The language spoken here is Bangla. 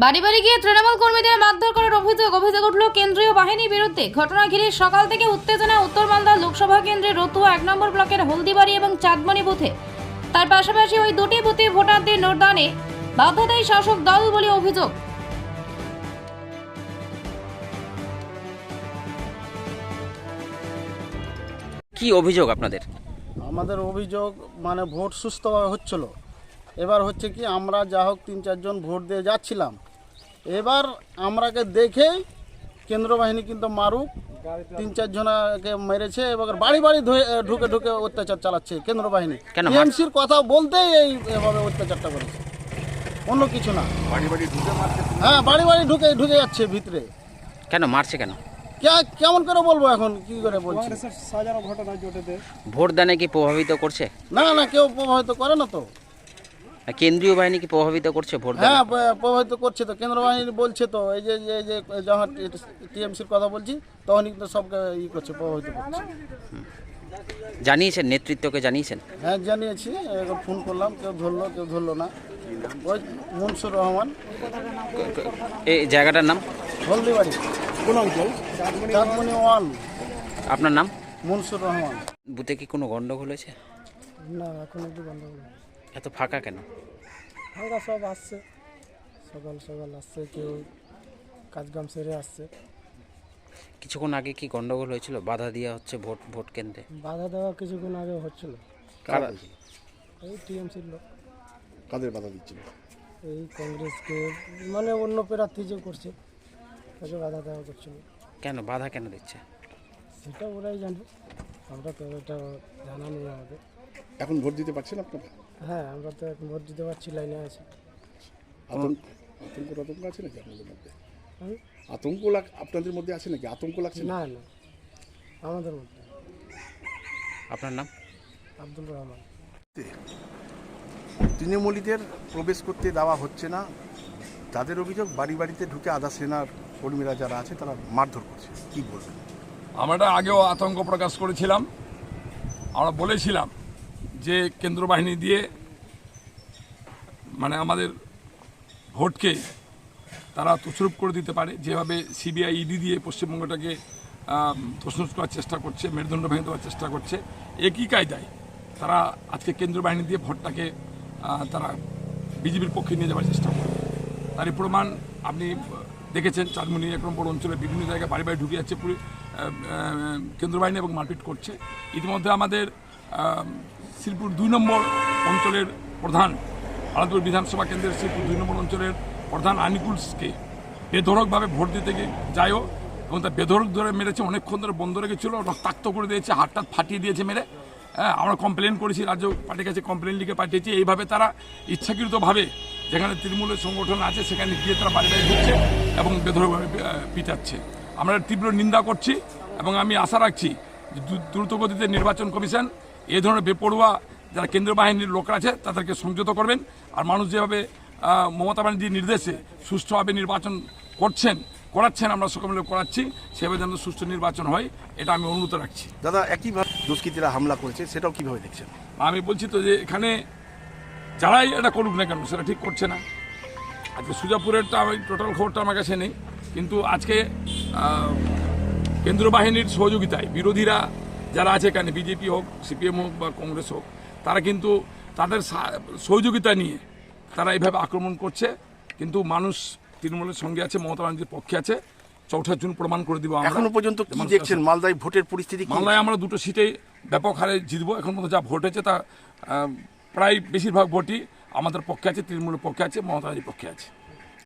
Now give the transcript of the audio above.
বাড়ি বাড়ি গিয়ে তৃণমূল কর্মীদের মারধর করার অভিযোগ উঠল কেন্দ্রীয় বাহিনীর বিরুদ্ধে। ঘটনা ঘিরে সকাল থেকে উত্তেজনা উত্তর মালদা লোকসভা কেন্দ্রের রতুয়া 1 নম্বর ব্লকের হলদিবাড়ি এবং চাঁদমণি বুথে। তার পাশাপাশি ওই দুটি বুথে ভোটারদের নোটদানে বাধা দেয় শাসক দল বলে অভিযোগ। কি অভিযোগ আপনাদের? আমাদের অভিযোগ মানে ভোট সুস্থভাবে হচ্ছিল। এবার হচ্ছে কি আমরা যা হোক 3-4 জন ভোট দিয়ে যাচ্ছিলাম, এবার আমরাকে দেখেই কেন্দ্র বাহিনী কিন্তু মারুক 3-4 জনকে মেরেছে। এবার বাড়ি বাড়ি ঢুকে ঢুকে অত্যাচার চালাচ্ছে কেন্দ্র বাহিনী। টিএমসির কথা বলতেই এইভাবে অত্যাচারটা করেছে, অন্য কিছু না। বাড়ি বাড়ি ঢুকে মারছে। হ্যাঁ, বাড়ি বাড়ি ঢুকে যাচ্ছে ভিতরে। কেন মারছে? কেন কেমন করে বলবো, এখন কি করে বলছি। ভোট দানে কি প্রভাবিত করছে? না না, কেউ প্রভাবিত করে না তো। কেন্দ্রীয় বাহিনী কি প্রভাবিত করছে ভোট দানে? হ্যাঁ, প্রভাবিত করছে তো। কেন্দ্র বাহিনী বলছে তো, এই যে যখন টিএমসির কথা বলছি তখনই কিন্তু সবকে করছে, প্রভাবিত করছে। জানিয়েছেন নেতৃত্বকে? জানিয়েছেন? হ্যাঁ, জানিয়েছি। ফোন করলাম, কেউ ধরলো না। ওই মনসুর রহমান। এই জায়গাটার নাম? হলদিবাড়ি। কোন অঞ্চল? চাঁদমণি 1। আপনার নাম? মনসুর রহমান। বুথে কি কোনো গন্ডগোল হয়েছে? না, এখন একটু গন্ডগোল। এত ফাঁকা কেন? ফাঁকা সব আসছে, সকাল সকাল আসছে, কেউ কাজকাম সেরে আসছে। কিছুক্ষণ আগে কি গন্ডগোল হয়েছিল? বাধা দেওয়া হচ্ছে ভোট কেন্দ্রে। বাধা দেওয়া কিছুক্ষণ আগে হচ্ছিল। কারা? এই টিএমসির লোক। কাদের বাধা দিচ্ছিল? এই কংগ্রেসকে, মানে অন্য প্রার্থী যে করছে তাকে বাধা দেওয়া করছিল। কেন বাধা কেন দিচ্ছে? সেটা ওরাই জানে, আমরা তো এটা জানা নেই আমাদের। এখন ভোট দিতে পারছেন আপনারা? হ্যাঁ, আমরা তো এখন ভোট দিতে পারছি, লাইনে আছি। আতঙ্ক আছে নাকি আপনাদের মধ্যে? হুম? আপনাদের মধ্যে আছে নাকি? আতঙ্ক লাগছে? না না, আমাদের মধ্যে। আপনার নাম? আব্দুল রহমান। তৃণমূলীদের প্রবেশ করতে দেওয়া হচ্ছে না। তাদের অভিযোগ বাড়ি বাড়িতে ঢুকে আধা সেনার কর্মীরা যারা আছে তারা মারধর করছে। কি বলবেন? আমরা আগেও আতঙ্ক প্রকাশ করেছিলাম। আমরা বলেছিলাম যে কেন্দ্র বাহিনী দিয়ে মানে আমাদের ভোটকে তারা তছরূপ করে দিতে পারে, যেভাবে সিবিআই ইডি দিয়ে পশ্চিমবঙ্গটাকে তছনছ করার চেষ্টা করছে, মেরুদণ্ড ভেঙে দেওয়ার চেষ্টা করছে। একই কায়দায় তারা আজকে কেন্দ্র বাহিনী দিয়ে ভোটটাকে তারা বিজেপির পক্ষে নিয়ে যাওয়ার চেষ্টা করে। তারই প্রমাণ আপনি দেখেছেন। চাঁদমণি একরকম বড় অঞ্চলে বিভিন্ন জায়গায় বাড়ি বাড়ি ঢুকে যাচ্ছে কেন্দ্র বাহিনী এবং মারপিট করছে। ইতিমধ্যে আমাদের শ্রীপুর 2 নম্বর অঞ্চলের প্রধান, আলাদপুর বিধানসভা কেন্দ্রের শ্রীপুর 2 নম্বর অঞ্চলের প্রধান আনিকুলসকে বেধড়কভাবে ভোট দিতে যায়ও, এবং তার বেধড়ক ধরে মেরেছে। অনেকক্ষণ ধরে বন্ধ রেখেছিল, রক্তাক্ত করে দিয়েছে, হাতটা ফাটিয়ে দিয়েছে মেরে। হ্যাঁ, আমরা কমপ্লেন করেছি, রাজ্য পার্টির কাছে কমপ্লেন লিখে পাঠিয়েছি। এইভাবে তারা ইচ্ছাকৃতভাবে যেখানে তৃণমূলের সংগঠন আছে সেখানে গিয়ে তারা বাড়ি বাড়ি ঢুকছে এবং বেধড়কভাবে পিটাচ্ছে। আমরা তীব্র নিন্দা করছি এবং আমি আশা রাখছি যে দ্রুতগতিতে নির্বাচন কমিশন এই ধরনের বেপরোয়া যারা কেন্দ্র বাহিনীর লোকরা আছে তাদেরকে সংযত করবেন। আর মানুষ যেভাবে মমতা ব্যানার্জির নির্দেশে সুষ্ঠুভাবে নির্বাচন করাচ্ছেন, আমরা সকলে মিলে করাচ্ছি, সেভাবে যেন সুষ্ঠু নির্বাচন হয়, এটা আমি অনুরোধ রাখছি। দাদা, একইভাবে দুষ্কৃতীরা হামলা করেছে, সেটাও কিভাবে দেখছেন? আমি বলছি তো যে এখানে যারাই এটা করুক না কেন সেটা ঠিক করছে না। আজকে সুজাপুরেরটা আমি টোটাল খবরটা আমার কাছে নেই, কিন্তু আজকে কেন্দ্র বাহিনীর সহযোগিতায় বিরোধীরা যারা আছে এখানে, বিজেপি হোক, সিপিএম হোক বা কংগ্রেস হোক, তারা কিন্তু তাদের সহযোগিতা নিয়ে তারা এইভাবে আক্রমণ করছে। কিন্তু মানুষ তৃণমূলের সঙ্গে আছে, মমতা ব্যানার্জির পক্ষে আছে। 4ঠা জুন প্রমাণ করে দিব। এখনো পর্যন্ত কি দেখছেন মালদায় ভোটের পরিস্থিতি? মালদায় আমরা 2টো সিটেই ব্যাপক হারে জিতবো। এখন পর্যন্ত যা ভোট হয়েছে তা প্রায় বেশিরভাগ ভোটই আমাদের পক্ষে আছে, তৃণমূলের পক্ষে আছে, মমতা ব্যানার্জির পক্ষে আছে।